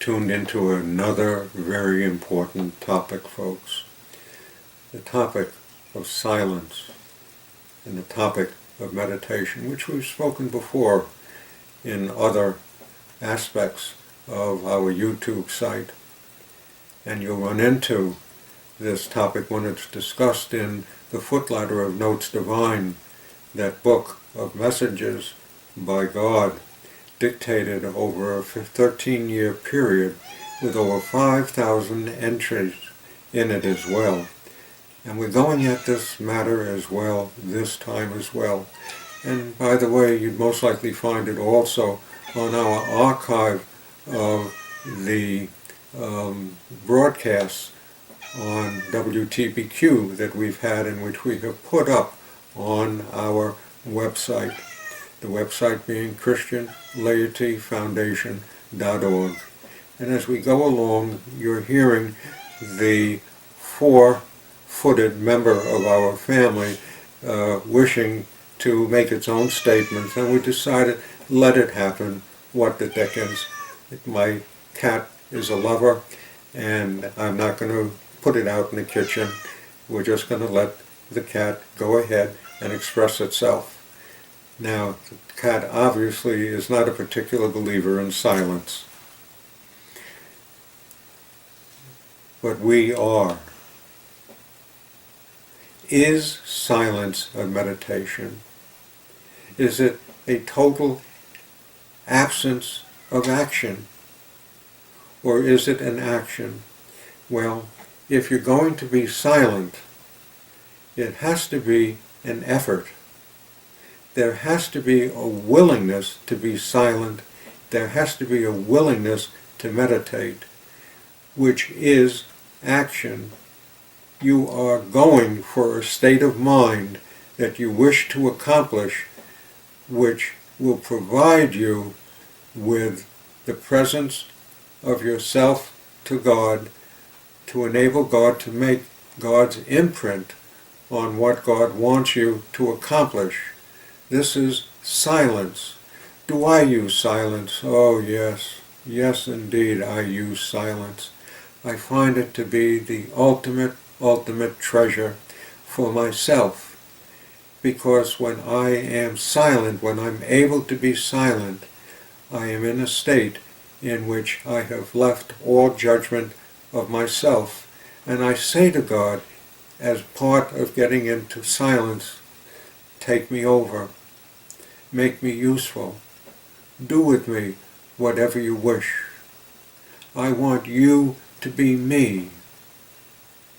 tuned into another very important topic, folks. The topic of silence and the topic of meditation, which we've spoken before in other aspects of our YouTube site. And you'll run into this topic when it's discussed in the Footletter of Notes Divine, that book of messages by God, dictated over a 13-year period with over 5,000 entries in it as well. And we're going at this matter as well, this time as well. And by the way, you'd most likely find it also on our archive of the broadcasts on WTBQ that we've had and which we have put up on our website. The website being ChristianLaityFoundation.org. And as we go along, you're hearing the four-footed member of our family wishing to make its own statements, and we decided, let it happen. What the dickens. My cat is a lover, and I'm not going to put it out in the kitchen. We're just going to let the cat go ahead and express itself. Now, the cat obviously is not a particular believer in silence, but we are. Is silence a meditation? Is it a total absence of action? Or is it an action? Well, if you're going to be silent, it has to be an effort. There has to be a willingness to be silent. There has to be a willingness to meditate, which is action. You are going for a state of mind that you wish to accomplish, which will provide you with the presence of yourself to God, to enable God to make God's imprint on what God wants you to accomplish. This is silence. Do I use silence? Oh yes, yes indeed I use silence. I find it to be the ultimate treasure for myself, because when I am silent, when I'm able to be silent, I am in a state in which I have left all judgment of myself, and I say to God, as part of getting into silence, take me over, make me useful, do with me whatever you wish. I want you to be me.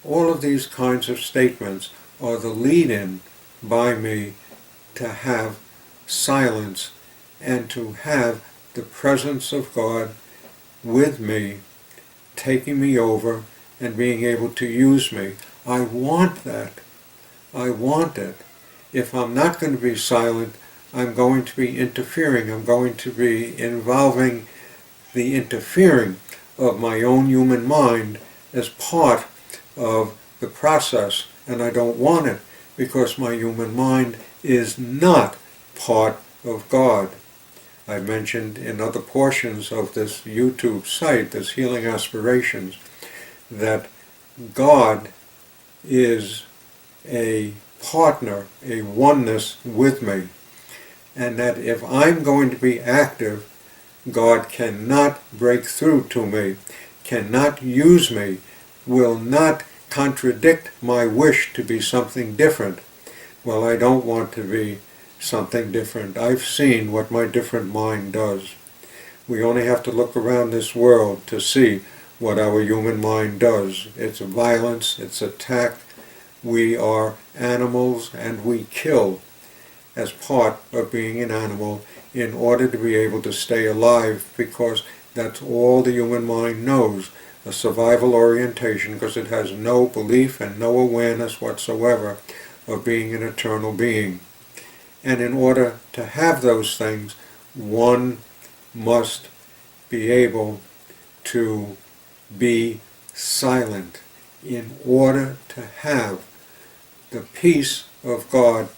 All of these kinds of statements are the lead-in by me to have silence and to have the presence of God with me, taking me over and being able to use me. I want that. I want it. If I'm not going to be silent, I'm going to be interfering. I'm going to be involving the interfering of my own human mind as part of the process, and I don't want it because my human mind is not part of God. I mentioned in other portions of this YouTube site, this Healing Aspirations, that God is a partner, a oneness with me, and that if I'm going to be active, God cannot break through to me, cannot use me, will not contradict my wish to be something different. Well, I don't want to be something different. I've seen what my different mind does. We only have to look around this world to see what our human mind does. It's violence, it's attack. We are animals and we kill as part of being an animal in order to be able to stay alive, because that's all the human mind knows, a survival orientation, because it has no belief and no awareness whatsoever of being an eternal being. And in order to have those things, one must be able to be silent in order to have the peace of God.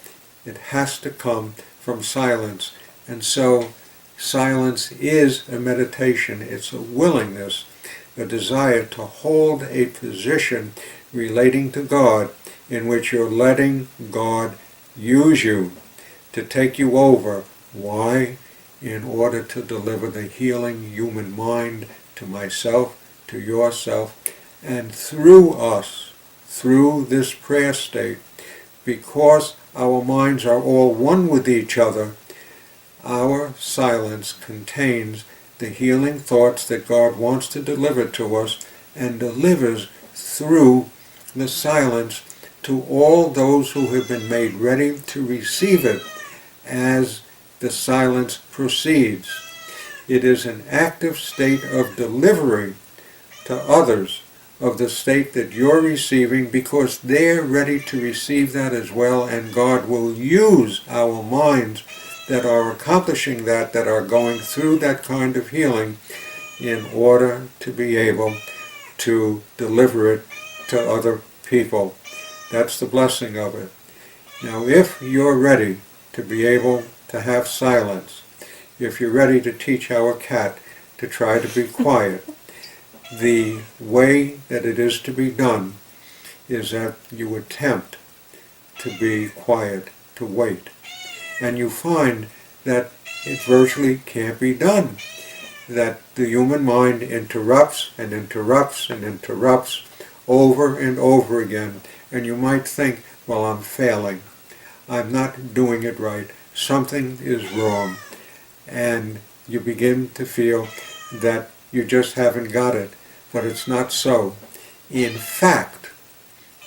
It has to come from silence. And so Silence is a meditation. It's a willingness, a desire to hold a position relating to God in which you're letting God use you to take you over. Why? In order to deliver the healing human mind to myself, to yourself, and through us, through this prayer state, because our minds are all one with each other, our silence contains the healing thoughts that God wants to deliver to us, and delivers through the silence to all those who have been made ready to receive it as the silence proceeds. It is an active state of delivery to others of the state that you're receiving, because they're ready to receive that as well, and God will use our minds that are accomplishing that are going through that kind of healing, in order to be able to deliver it to other people. That's the blessing of it. Now, if you're ready to be able to have silence, if you're ready to teach our cat to try to be quiet, the way that it is to be done is that you attempt to be quiet, to wait. And you find that it virtually can't be done. That the human mind interrupts and interrupts and interrupts over and over again. And you might think, well, I'm failing. I'm not doing it right. Something is wrong. And you begin to feel that you just haven't got it. But it's not so. In fact,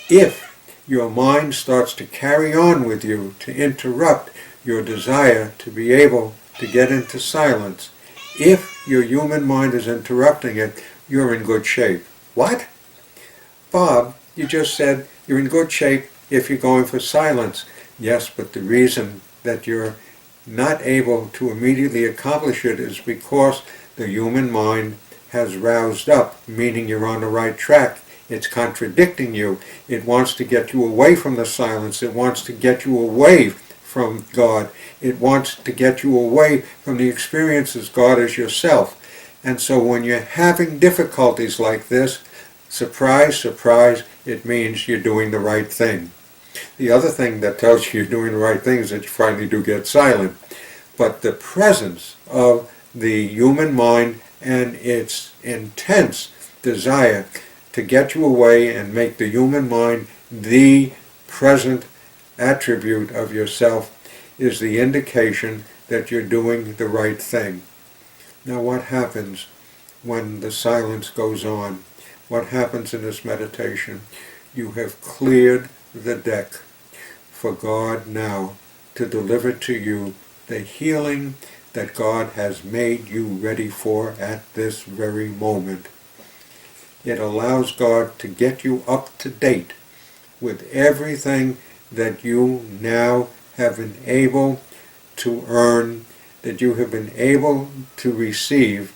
if your mind starts to carry on with you, to interrupt your desire to be able to get into silence, if your human mind is interrupting it, you're in good shape. What? Bob, you just said you're in good shape if you're going for silence. Yes, but the reason that you're not able to immediately accomplish it is because the human mind has roused up, meaning you're on the right track. It's contradicting you. It wants to get you away from the silence. It wants to get you away from God. It wants to get you away from the experiences God as yourself. And so when you're having difficulties like this, surprise, surprise, it means you're doing the right thing. The other thing that tells you you're doing the right thing is that you finally do get silent. But the presence of the human mind and its intense desire to get you away and make the human mind the present attribute of yourself is the indication that you're doing the right thing. Now, what happens when the silence goes on? What happens in this meditation? You have cleared the deck for God now to deliver to you the healing that God has made you ready for at this very moment. It allows God to get you up to date with everything that you now have been able to earn, that you have been able to receive,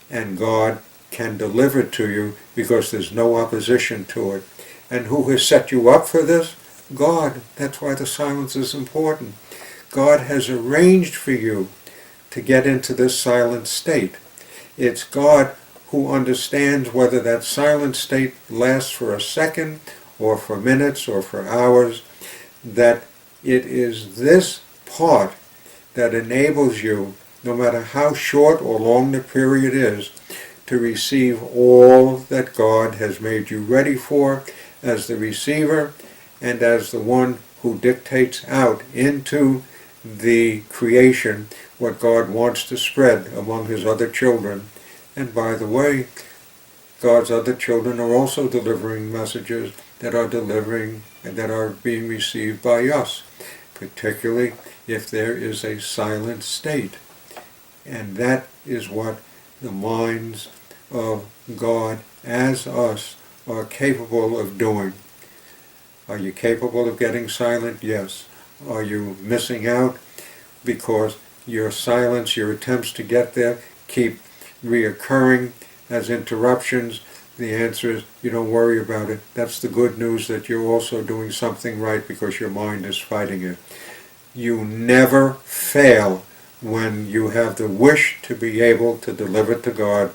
and God can deliver to you because there's no opposition to it. And who has set you up for this? God. That's why the silence is important. God has arranged for you to get into this silent state. It's God who understands whether that silent state lasts for a second or for minutes or for hours, that it is this part that enables you, no matter how short or long the period is, to receive all that God has made you ready for as the receiver and as the one who dictates out into the creation what God wants to spread among his other children. And by the way, God's other children are also delivering messages that are being received by us, particularly if there is a silent state. And that is what the minds of God as us are capable of doing. Are you capable of getting silent? Yes. Are you missing out because your silence, your attempts to get there, keep reoccurring as interruptions? The answer is you don't worry about it. That's the good news, that you're also doing something right because your mind is fighting it. You never fail when you have the wish to be able to deliver to God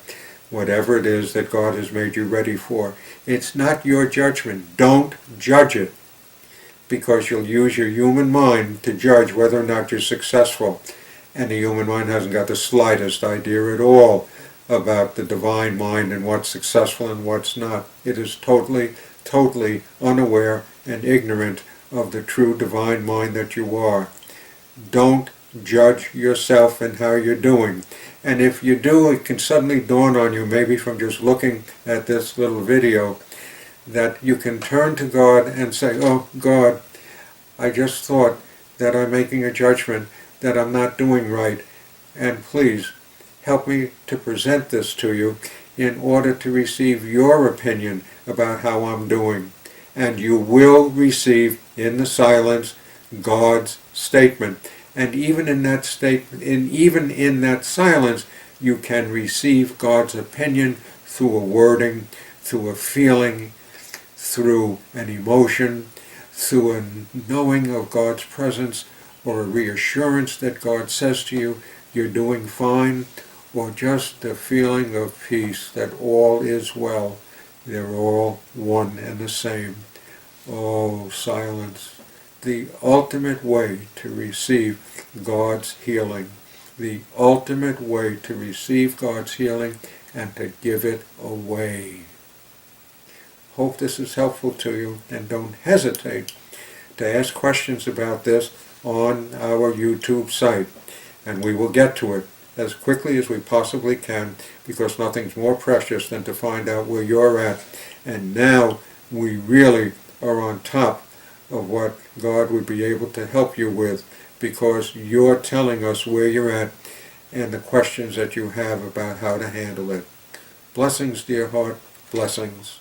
whatever it is that God has made you ready for. It's not your judgment. Don't judge it, because you'll use your human mind to judge whether or not you're successful. And the human mind hasn't got the slightest idea at all about the divine mind and what's successful and what's not. It is totally, totally unaware and ignorant of the true divine mind that you are. Don't judge yourself and how you're doing. And if you do, it can suddenly dawn on you, maybe from just looking at this little video, that you can turn to God and say, oh God, I just thought that I'm making a judgment that I'm not doing right, and please help me to present this to you in order to receive your opinion about how I'm doing. And you will receive in the silence God's statement. And even in that statement, even in that silence, you can receive God's opinion through a wording, through a feeling, through an emotion, through a knowing of God's presence, or a reassurance that God says to you, you're doing fine, or just a feeling of peace that all is well. They're all one and the same. Oh, silence, the ultimate way to receive God's healing, the ultimate way to receive God's healing and to give it away. Hope this is helpful to you, and don't hesitate to ask questions about this on our YouTube site, and we will get to it as quickly as we possibly can, because nothing's more precious than to find out where you're at. And now we really are on top of what God would be able to help you with, because you're telling us where you're at and the questions that you have about how to handle it. Blessings, dear heart, blessings.